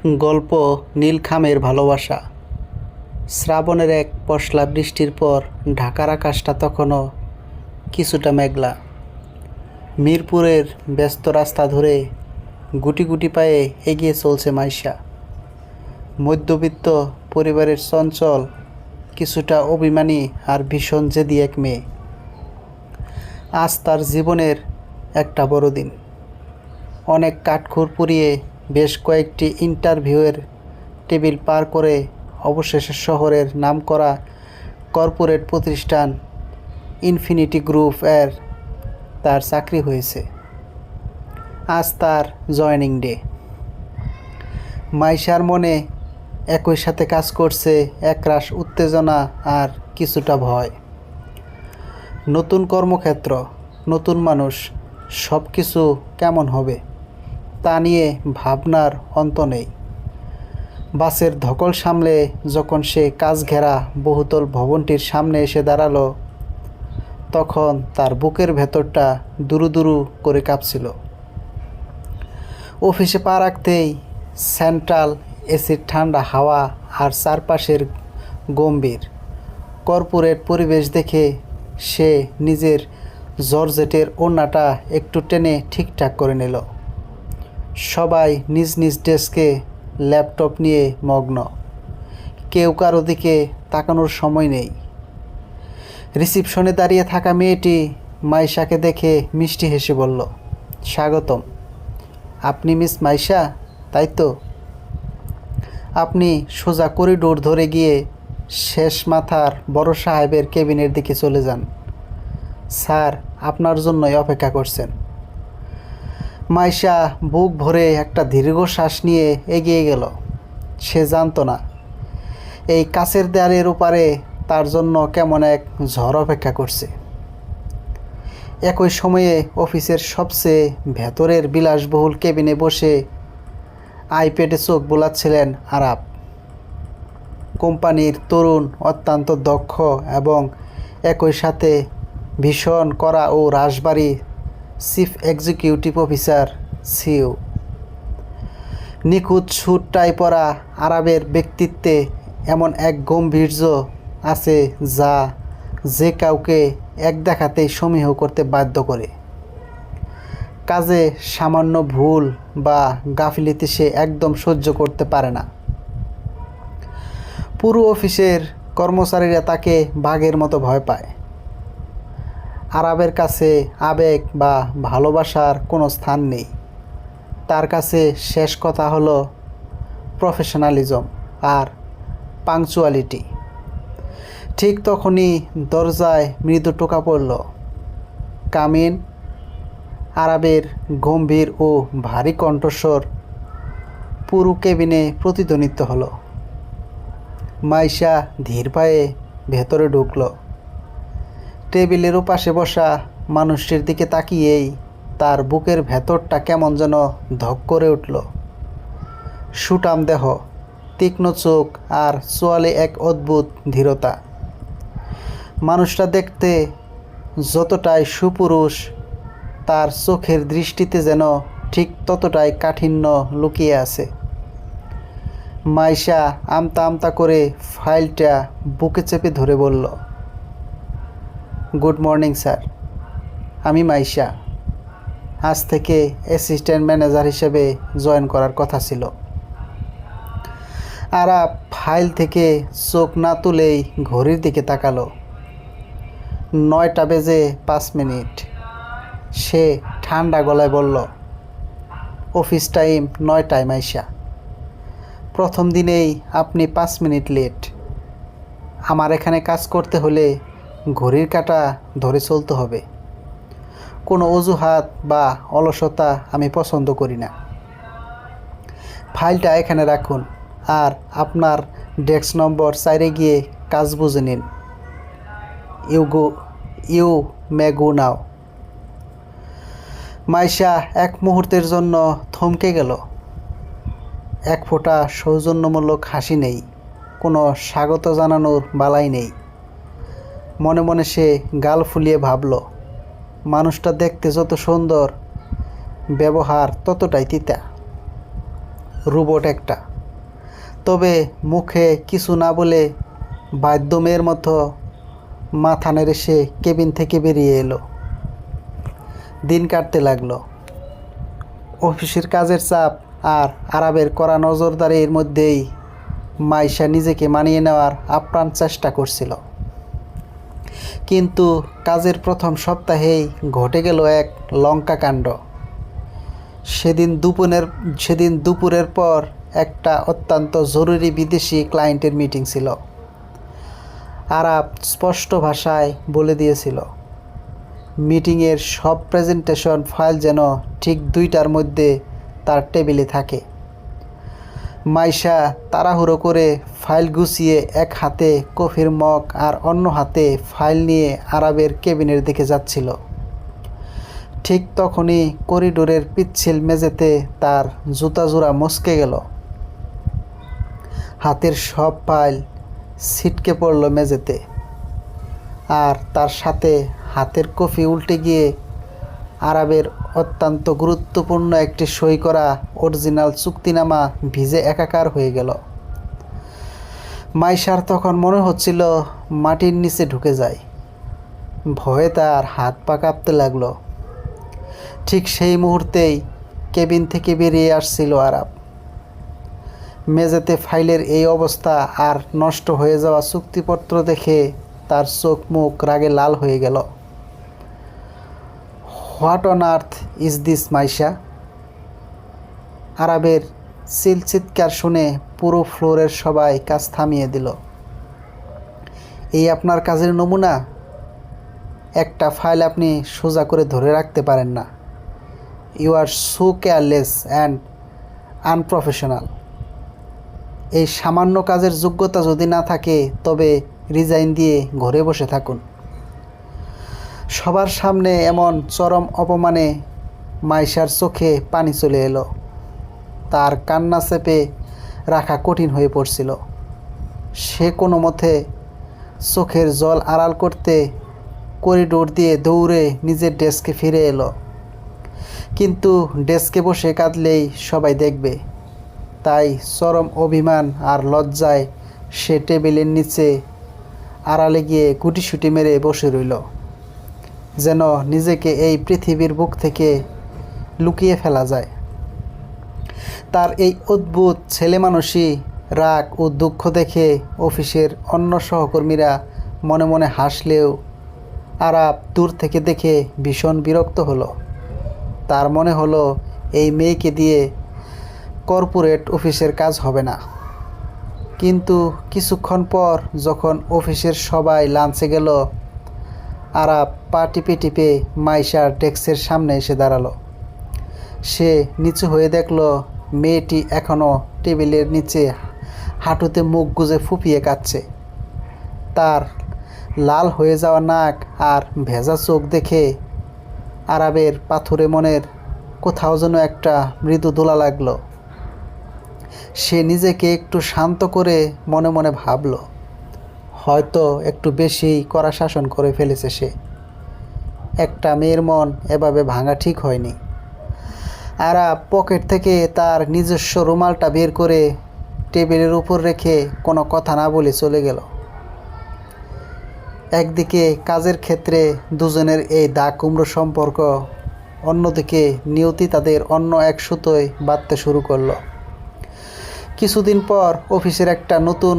গল্প নীলখামের ভালোবাসা। শ্রাবণের এক পশলা বৃষ্টির পর ঢাকার আকাশটা তখনও কিছুটা মেঘলা। মিরপুরের ব্যস্ত রাস্তা ধরে গুটি গুটি পায়ে এগিয়ে চলছে মাইশা। মধ্যবিত্ত পরিবারের চঞ্চল, কিছুটা অভিমানী আর ভীষণ জেদি এক মেয়ে। আজ তার জীবনের একটা বড় দিন। অনেক কাঠখড় পুড়িয়ে বেশ কয়েকটি ইন্টারভিউয়ের টেবিল পার করে অবশেষে শহরের নামকরা কর্পোরেট প্রতিষ্ঠান ইনফিনিটি গ্রুপ এর তার চাকরি হয়েছে। আজ তার জয়েনিং ডে। মাইশার মনে একই সাথে কাজ করছে একরাশ উত্তেজনা আর কিছুটা ভয়। নতুন কর্মক্ষেত্র, নতুন মানুষ, সব কিছু কেমন হবে তা নিয়ে ভাবনার অন্ত নেই। বাসের ধকল সামলে যখন সে কাচ ঘেরা বহুতল ভবনটির সামনে এসে দাঁড়ালো, তখন তার বুকের ভেতরটা দুরু দুরু করে কাঁপছিল। অফিসে পা রাখতেই সেন্ট্রাল এসির ঠান্ডা হাওয়া আর চারপাশের গম্ভীর কর্পোরেট পরিবেশ দেখে সে নিজের জর্জেটের ওড়নাটা একটু টেনে ঠিকঠাক করে নিল। সবাই নিজ নিজ ডেস্কে ল্যাপটপ নিয়ে মগ্ন। কেউ কারো দিকে তাকানোর সময় নেই। রিসিপশনে দাঁড়িয়ে থাকা মেয়েটি মাইশাকে দেখে মিষ্টি হেসে বলল, স্বাগতম। আপনি মিস মাইশা, তাই তো? আপনি সোজা করিডোর ধরে গিয়ে শেষ মাথার বড় সাহেবের কেবিনের দিকে চলে যান। স্যার আপনার জন্যই অপেক্ষা করছেন। মাইশা বুক ভরে একটা দীর্ঘশ্বাস নিয়ে এগিয়ে গেল। সে জানত না এই কাছের দেয়ালের ওপারে তার জন্য কেমন এক ঝড় অপেক্ষা করছে। একই সময়ে অফিসের সবচেয়ে ভেতরের বিলাসবহুল কেবিনে বসে আইপ্যাডে চোখ বোলাচ্ছিলেন আরাপ। কোম্পানির তরুণ, অত্যন্ত দক্ষ এবং একই সাথে ভীষণ কড়া ও রাশবাড়ী চিফ এক্সিকিউটিভ অফিসার সিইও। নিখুঁত স্যুট টাই পরা আরবের ব্যক্তিত্বে এমন এক গাম্ভীর্য আছে যা যে কাউকে এক দেখাতেই সমীহ করতে বাধ্য করে। কাজে সামান্য ভুল বা গাফিলতি সে একদম সহ্য করতে পারে না। পুরো অফিসের কর্মচারীরা তাকে বাঘের মতো ভয় পায়। আরবের কাছে আবেগ বা ভালোবাসার কোনো স্থান নেই। তার কাছে শেষ কথা হলো প্রফেশনালিজম আর পাংচুয়ালিটি। ঠিক তখনই দরজায় মৃদু টোকা পড়ল। কামিন। আরবের গম্ভীর ও ভারী কণ্ঠস্বর পুরো কেবিনে প্রতিধ্বনিত হলো। মাইশা ধীর পায়ে ভেতরে ঢুকল। টেবিলের ওপাশে বসা মানুষটির দিকে তাকিয়েই তার বুকের ভেতরটা কেমন যেন ধক করে উঠল। সুঠাম দেহ, তীক্ষ্ণ চোখ আর চোয়ালে এক অদ্ভুত ধীরতা। মানুষটা দেখতে যতটাই সুপুরুষ, তার চোখের দৃষ্টিতে যেন ঠিক ততটাই কাঠিন্য লুকিয়ে আছে। মাইশা আমতা আমতা করে ফাইলটা বুকে চেপে ধরে বলল, গুড মর্নিং স্যার। আমি মাইশা। আজ থেকে অ্যাসিস্ট্যান্ট ম্যানেজার হিসেবে জয়েন করার কথা ছিল। আরাপ ফাইল থেকে চোখ না তুলেই ঘড়ির দিকে তাকালো। 9:05। সে ঠান্ডা গলায় বলল, অফিস টাইম 9টায় মাইশা। প্রথম দিনেই আপনি 5 মিনিট লেট। আমার এখানে কাজ করতে হলে ঘড়ির কাঁটা ধরে চলতে হবে। কোনো অজুহাত বা অলসতা আমি পছন্দ করি না। ফাইলটা এখানে রাখুন আর আপনার ডেস্ক নম্বর 4-এ গিয়ে কাজ বুঝে নিন। ইউ মে গো নাও। মাইশা এক মুহূর্তের জন্য থমকে গেল। এক ফোঁটা সৌজন্যমূলক হাসি নেই, কোনো স্বাগত জানানোর বালাই নেই। মনে মনে সে গাল ফুলিয়ে ভাবল, মানুষটা দেখতে যত সুন্দর, ব্যবহার ততটাই তিতা। রোবট একটা। তবে মুখে কিছু না বলে বাধ্যমের মতো মাথা নেড়ে সে কেবিন থেকে বেরিয়ে এলো। দিন কাটতে লাগলো। অফিসের কাজের চাপ আর আরাবের কড়া নজরদারির মধ্যেই মাইশা নিজেকে মানিয়ে নেওয়ার আপ্রাণ চেষ্টা করছিল। কিন্তু কাজের প্রথম সপ্তাহেই ঘটে গেল এক লঙ্কা কাণ্ড। সেদিন দুপুরের পর একটা অত্যন্ত জরুরি বিদেশি ক্লায়েন্টের মিটিং ছিল। আরাব স্পষ্ট ভাষায় বলে দিয়েছিল মিটিংয়ের সব প্রেজেন্টেশন ফাইল যেন ঠিক 2টার মধ্যে তার টেবিলে থাকে। মাইশা তাড়াহুড়ো করে ফাইল গুছিয়ে এক হাতে কফির মগ আর অন্য হাতে ফাইল নিয়ে আরাবের কেবিনের দিকে যাচ্ছিল। ঠিক তখনই করিডোরের পিচ্ছিল মেঝেতে তার জুতা জোড়া মচকে গেল। হাতের সব ফাইল ছিটকে পড়ল মেঝেতে, আর তার সাথে হাতের কফি উল্টে গিয়ে আরাবের অত্যন্ত গুরুত্বপূর্ণ একটি সই করা অরিজিনাল চুক্তিনামা ভিজে একাকার হয়ে গেল। মাইশার তখন মনে হচ্ছিল মাটির নিচে ঢুকে যায়। ভয়ে তার হাত পা কাঁপতে লাগলো। ঠিক সেই মুহূর্তেই কেবিন থেকে বেরিয়ে আসছিল আরাব। মেঝেতে ফাইলের এই অবস্থা আর নষ্ট হয়ে যাওয়া চুক্তিপত্র দেখে তার চোখ মুখ রাগে লাল হয়ে গেল। What on earth is this Maisha? আরাবের চিৎকার শুনে পুরো ফ্লোরের সবাই কাজ থামিয়ে দিল। এই আপনার কাজের নমুনা? একটা ফাইল আপনি সোজা করে ধরে রাখতে পারেন না। You are so careless and unprofessional. এই সামান্য কাজের যোগ্যতা যদি না থাকে তবে রিজাইন দিয়ে ঘরে বসে থাকুন। সবার সামনে এমন চরম অপমানে মাইশার চোখে পানি চলে এলো। তার কান্না চেপে রাখা কঠিন হয়ে পড়ছিল। সে কোনো মতে চোখের জল আড়াল করতে করিডোর দিয়ে দৌড়ে নিজের ডেস্কে ফিরে এলো। কিন্তু ডেস্কে বসে কাঁদলেই সবাই দেখবে, তাই চরম অভিমান আর লজ্জায় সে টেবিলের নিচে আড়ালে গিয়ে গুটিসুটি মেরে বসে রইল, যেন নিজেকে এই পৃথিবীর বুক থেকে লুকিয়ে ফেলা যায়। তার এই অদ্ভুত ছেলেমানুষি রাগ ও দুঃখ দেখে অফিসের অন্য সহকর্মীরা মনে মনে হাসলেও আরাব দূর থেকে দেখে ভীষণ বিরক্ত হলো। তার মনে হলো এই মেয়েকে দিয়ে কর্পোরেট অফিসের কাজ হবে না। কিন্তু কিছুক্ষণ পর যখন অফিসের সবাই লাঞ্চে গেল, আরাব পা টিপে টিপে মাইশার ডেস্কের সামনে এসে দাঁড়ালো। সে নিচু হয়ে দেখল মেয়েটি এখনও টেবিলের নিচে হাঁটুতে মুখ গুজে ফুপিয়ে কাঁদছে। তার লাল হয়ে যাওয়া নাক আর ভেজা চোখ দেখে আরাবের পাথুরে মনের কোথাও যেন একটা মৃদু দোলা লাগলো। সে নিজেকে একটু শান্ত করে মনে মনে ভাবল, হয়তো একটু বেশি কড়া শাসন করে ফেলেছে সে। একটা মেয়ের মন এভাবে ভাঙা ঠিক হয়নি। আরাব পকেট থেকে তার নিজস্ব রুমালটা বের করে টেবিলের উপর রেখে কোনো কথা না বলে চলে গেল। একদিকে কাজের ক্ষেত্রে দুজনের এই দা কুমড়ো সম্পর্ক, অন্যদিকে নিয়তি তাদের অন্য এক সুতোয় বাঁধতে শুরু করলো। কিছুদিন পর অফিসের একটা নতুন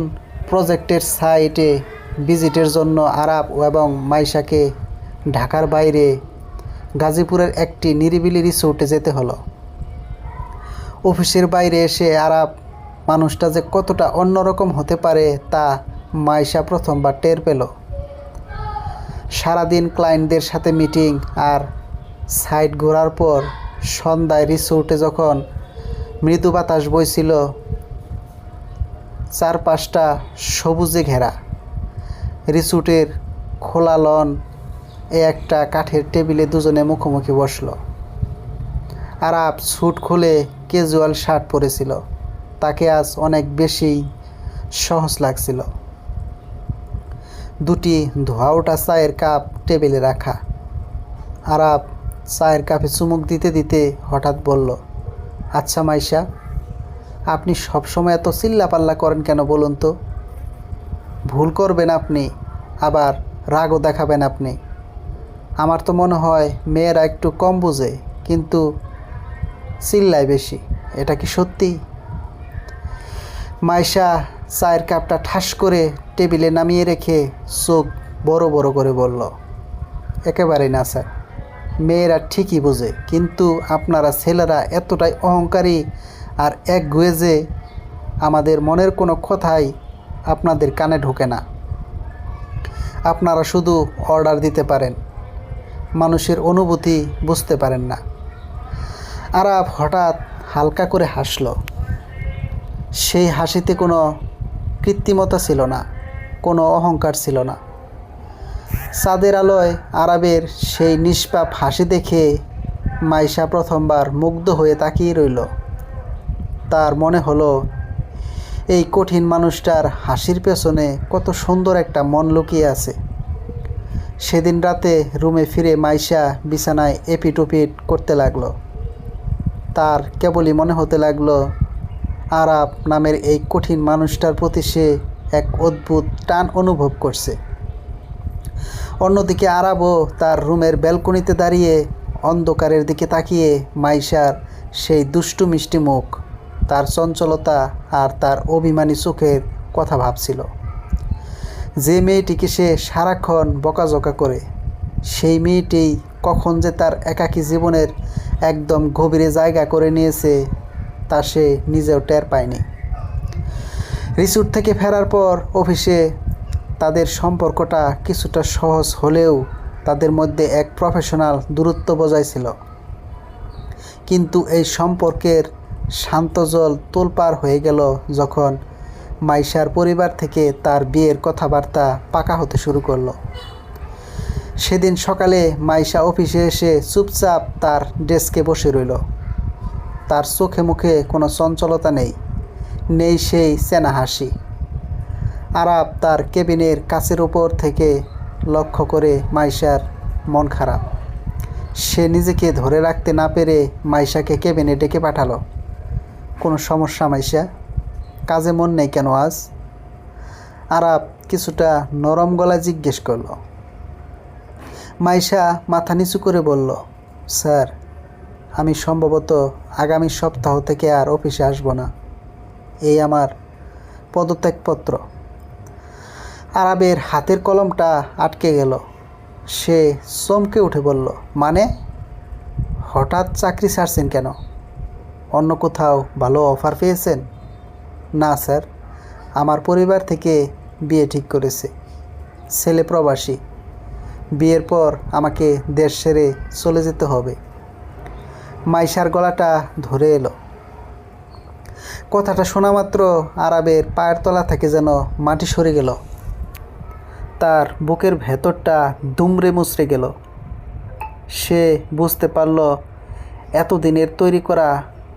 প্রজেক্টের সাইটে ভিজিটের জন্য আরাব এবং মাইশাকে ঢাকার বাইরে গাজীপুরের একটি নিরিবিলি রিসোর্টে যেতে হলো। অফিসের বাইরে এসে আরাব মানুষটা যে কতটা অন্যরকম হতে পারে তা মাইশা প্রথমবার টের পেল। সারাদিন ক্লায়েন্টদের সাথে মিটিং আর সাইট ঘোরার পর সন্ধ্যায় রিসোর্টে যখন মৃদু বাতাস বইছিল, চারপাশটা সবুজে ঘেরা, রিসোর্টের খোলা লন এ একটা কাঠের টেবিলে দুজনে মুখোমুখি বসলো। আরাব স্যুট খুলে ক্যাজুয়াল শার্ট পরেছিল। তাকে আজ অনেক বেশি সহজ লাগছিল। দুটি ধোয়া ওঠা চায়ের কাপ টেবিলে রাখা। আরাব চায়ের কাপে চুমুক দিতে দিতে হঠাৎ বলল, আচ্ছা মাইশা, আপনি সবসময় এত চিল্লাপাল্লা করেন কেন বলুন তো? ভুল করবেন আপনি, আবার রাগও দেখাবেন আপনি। আমার তো মনে হয় মেয়েরা একটু কম বোঝে, কিন্তু চিল্লায় বেশি। এটা কি সত্যি? মাইশা চায়ের কাপটা ঠাস করে টেবিলে নামিয়ে রেখে চোখ বড় বড় করে বলল, একেবারেই না স্যার, মেয়েরা ঠিকই বোঝে, কিন্তু আপনারা ছেলেরা এতটাই অহংকারী আর একগুঁয়ে যে আমাদের মনের কোনো কথাই আপনাদের কানে ঢোকে না। আপনারা শুধু অর্ডার দিতে পারেন, মানুষের অনুভূতি বুঝতে পারেন না। আরাফ হঠাৎ হালকা করে হাসল। সেই হাসিতে কোনো কৃত্রিমতা ছিল না, কোনো অহংকার ছিল না। চাঁদের আলোয় আরাবের সেই নিষ্পাপ হাসি দেখে মাইশা প্রথমবার মুগ্ধ হয়ে তাকিয়ে রইল। তার মনে হলো এই কঠিন মানুষটার হাসির পেছনে কত সুন্দর একটা মন লুকিয়ে আছে। সেদিন রাতে রুমে ফিরে মাইশা বিছানায় এপিট-ওপিট করতে লাগলো। তার কেবলই মনে হতে লাগলো আরাব নামের এই কঠিন মানুষটার প্রতি সে এক অদ্ভুত টান অনুভব করছে। অন্যদিকে আরাবও তার রুমের ব্যালকনিতে দাঁড়িয়ে অন্ধকারের দিকে তাকিয়ে মাইশার সেই দুষ্টু মিষ্টি মুখ, তার চঞ্চলতা আর তার অভিমানী চোখের কথা ভাবছিল। যে মেয়েটিকে সে সারাক্ষণ বকাঝকা করে, সেই মেয়েটি কখন যে তার একাকী জীবনের একদম গভীরে জায়গা করে নিয়েছে তা সে নিজেও টের পায়নি। রিসোর্ট থেকে ফেরার পর অফিসে তাদের সম্পর্কটা কিছুটা সহজ হলেও তাদের মধ্যে এক প্রফেশনাল দূরত্ব বজায় ছিল। কিন্তু এই সম্পর্কের শান্ত জল তোলপাড় হয়ে গেল যখন মাইশার পরিবার থেকে তার বিয়ের কথাবার্তা পাকা হতে শুরু করলো। সেদিন সকালে মাইশা অফিসে এসে চুপচাপ তার ডেস্কে বসে রইল। তার চোখে মুখে কোনো চঞ্চলতা নেই, নেই সেই চেনা হাসি। আরাব তার কেবিনের কাচের উপর থেকে লক্ষ্য করে মাইশার মন খারাপ। সে নিজেকে ধরে রাখতে না পেরে মাইশাকে কেবিনে ডেকে পাঠালো। কোনো সমস্যা মাইশা? কাজে মন নেই কেন আজ? আরাব কিছুটা নরম গলায় জিজ্ঞেস করল। মাইশা মাথা নিচু করে বলল, স্যার, আমি সম্ভবত আগামী সপ্তাহ থেকে আর অফিসে আসব না। এই আমার পদত্যাগপত্র। আরাবের হাতের কলমটা আটকে গেল। সে চমকে উঠে বলল, মানে? হঠাৎ চাকরি ছাড়ছেন কেন? অন্য কোথাও ভালো অফার পেয়েছেন? না স্যার, আমার পরিবার থেকে বিয়ে ঠিক করেছে। ছেলে প্রবাসী। বিয়ের পর আমাকে দেশ ছেড়ে চলে যেতে হবে। মাইশার গলাটা ধরে এলো। কথাটা শোনা মাত্র আরাবের পায়ের তলা থেকে যেন মাটি সরে গেল। তার বুকের ভেতরটা দুমড়ে মুচড়ে গেল। সে বুঝতে পারল এতদিনের তৈরি করা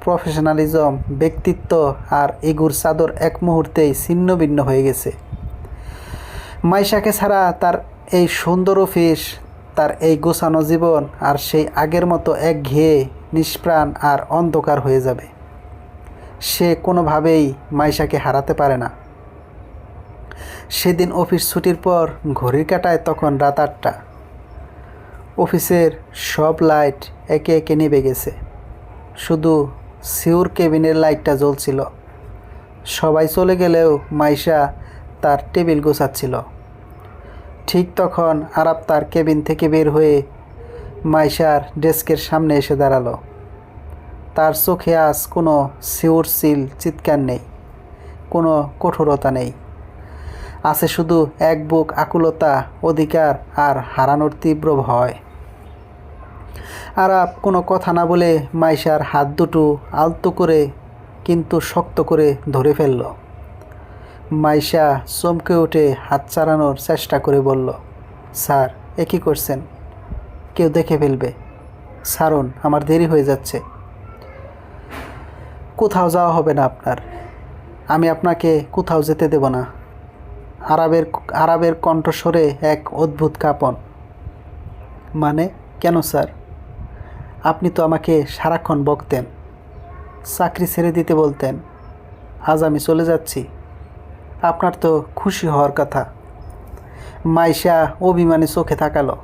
প্রফেশনালিজম, ব্যক্তিত্ব আর ইগোর চাদর এক মুহূর্তেই ছিন্ন ভিন্ন হয়ে গেছে। মাইশাকে ছাড়া তার এই সুন্দর অফিস, তার এই গোছানো জীবন আর সেই আগের মতো একঘেয়ে, নিষ্প্রাণ আর অন্ধকার হয়ে যাবে। সে কোনোভাবেই মাইশাকে হারাতে পারে না। সেদিন অফিস ছুটির পর ঘড়ির কাঁটায় তখন রাত 8টা। অফিসের সব লাইট একে একে নিভে গেছে, শুধু সিউর কেবিনের লাইটটা জ্বলছিল। সবাই চলে গেলেও মাইশা তার টেবিল গোছাচ্ছিল। ঠিক তখন আরাব তার কেবিন থেকে বের হয়ে মাইশার ডেস্কের সামনে এসে দাঁড়ালো। তার চোখে আজ কোনো সিউরশীল চিৎকার নেই, কোনো কঠোরতা নেই। আছে শুধু এক বুক আকুলতা, অধিকার আর হারানোর তীব্র ভয়। আরাব কোনো কথা না বলে মাইশার হাত দুটো আলতো করে কিন্তু শক্ত করে ধরে ফেলল। মাইশা চমকে উঠে হাত চালানোর চেষ্টা করে বলল, স্যার, এ কী করছেন? কেউ দেখে ফেলবে। ছাড়ুন, আমার দেরি হয়ে যাচ্ছে। কোথাও যাওয়া হবে না আপনার। আমি আপনাকে কোথাও যেতে দেব না। আরাবের কণ্ঠস্বরে এক অদ্ভুত কাঁপন। মানে কেন স্যার? আপনি তো আমাকে সারাক্ষণ বকতেন, চাকরি ছেড়ে দিতে বলতেন, আজ আমি চলে যাচ্ছি। আপনার তো খুশি হওয়ার কথা। মাইশা অভিমানী চোখে তাকালো।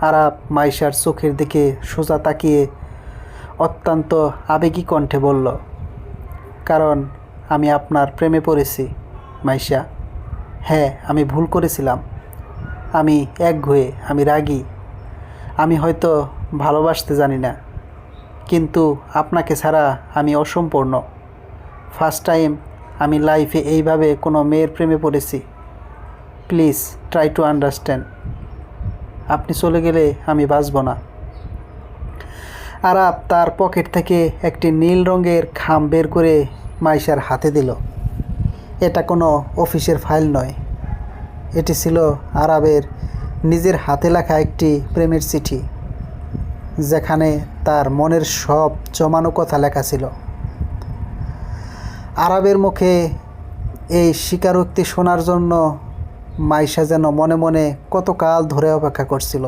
আরাপ মাইশার চোখের দিকে সোজা তাকিয়ে অত্যন্ত আবেগী কণ্ঠে বলল, কারণ আমি আপনার প্রেমে পড়েছি মাইশা। হ্যাঁ, আমি ভুল করেছিলাম। আমি একগুঁয়ে, আমি রাগী, আমি হয়তো ভালোবাসতে জানি না, কিন্তু আপনাকে ছাড়া আমি অসম্পূর্ণ। ফার্স্ট টাইম আমি লাইফে এইভাবে কোনো মেয়ের প্রেমে পড়েছি। Please try to understand. আপনি চলে গেলে আমি বাঁচব না। আরাপ তার পকেট থেকে একটি নীল রঙের খাম বের করে মাইশার হাতে দিল। এটা কোনো অফিসের ফাইল নয়, এটি ছিল আরাবের নিজের হাতে লেখা একটি প্রেমের চিঠি, যেখানে তার মনের সব জমানো কথা লেখা ছিল। আরাবের মুখে এই স্বীকারোক্তি শোনার জন্য মাইশা যেন মনে মনে কতকাল ধরে অপেক্ষা করছিল।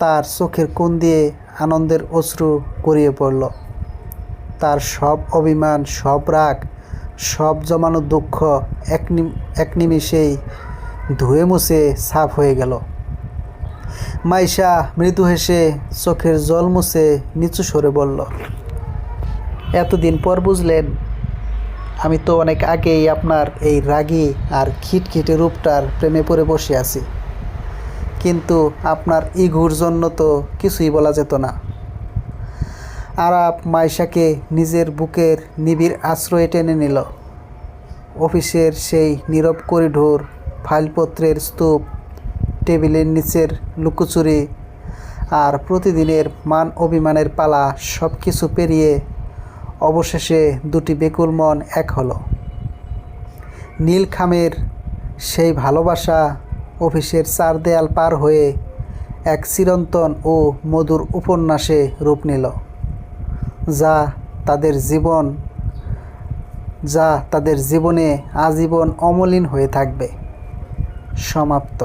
তার চোখের কোণ দিয়ে আনন্দের অশ্রু গড়িয়ে পড়ল। তার সব অভিমান, সব রাগ, সব জমানো দুঃখ এক নিমিষেই ধুয়ে মুছে সাফ হয়ে গেল। মাইশা মৃদু হেসে চোখের জল মুছে নিচু স্বরে বলল, এতদিন পর বুঝলেন? আমি তো অনেক আগেই আপনার এই রাগী আর খিটখিটে রূপটার প্রেমে পড়ে বসে আছি, কিন্তু আপনার ইগোর জন্য তো কিছুই বলা যেত না। আরাপ মাইশাকে নিজের বুকের নিবিড় আশ্রয়ে টেনে নিল। অফিসের সেই নীরব করিডোর, ফাইলপত্রের স্তূপ, টেবিলের নিচের লুকোচুরি আর প্রতিদিনের মান অভিমানের পালা সব কিছু পেরিয়ে অবশেষে দুটি বেকুল মন এক হলো। নীল খামের সেই ভালোবাসা অফিসের চার দেয়াল পার হয়ে এক চিরন্তন ও মধুর উপন্যাসে রূপ নিল, যা তাদের জীবনে আজীবন অমলিন হয়ে থাকবে। সমাপ্ত।